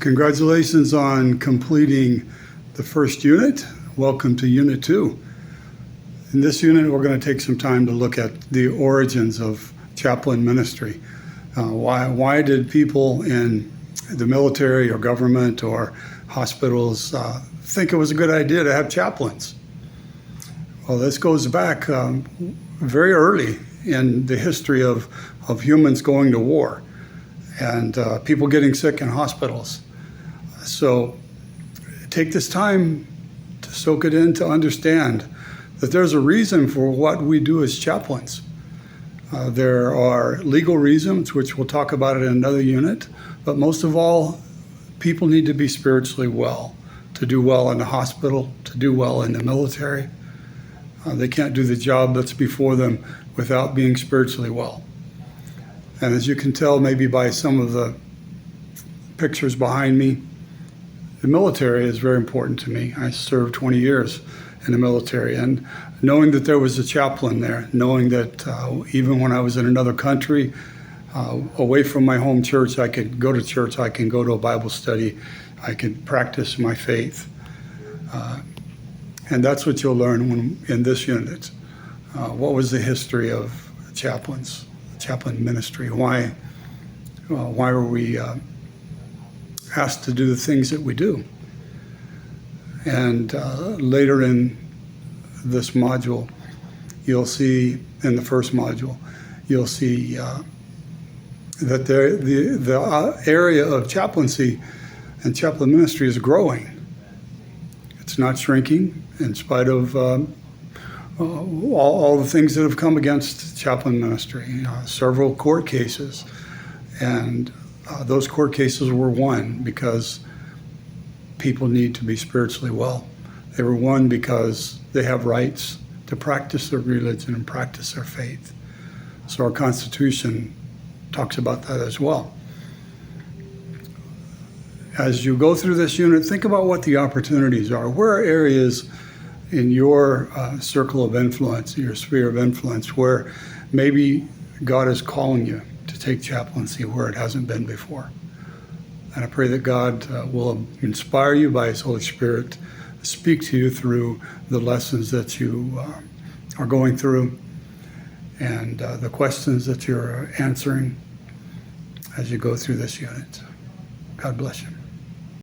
Congratulations on completing the first unit. Welcome to Unit 2. In this unit, we're going to take some time to look at the origins of chaplain ministry. Why did people in the military or government or hospitals think it was a good idea to have chaplains? Well, this goes back very early in the history of humans going to war and people getting sick in hospitals. So take this time to soak it in, to understand that there's a reason for what we do as chaplains. There are legal reasons, which we'll talk about in another unit, but most of all, people need to be spiritually well, to do well in the hospital, to do well in the military. They can't do the job that's before them without being spiritually well. And as you can tell maybe by some of the pictures behind me, the military is very important to me. I served 20 years in the military, and knowing that there was a chaplain there, knowing that even when I was in another country, away from my home church, I could go to church, I can go to a Bible study, I could practice my faith. And that's what you'll learn in this unit. What was the history of chaplains, chaplain ministry? Why were we asked to do the things that we do? And later in this module, you'll see, in the first module, you'll see that the area of chaplaincy and chaplain ministry is growing. It's not shrinking in spite of all the things that have come against chaplain ministry, several court cases. And those court cases were won because people need to be spiritually well. They were won because they have rights to practice their religion and practice their faith. So our Constitution talks about that as well. As you go through this unit, think about what the opportunities are. Where are areas in your circle of influence, your sphere of influence, where maybe God is calling you to take chaplaincy where it hasn't been before? And I pray that God will inspire you by His Holy Spirit, speak to you through the lessons that you are going through and the questions that you're answering as you go through this unit. God bless you.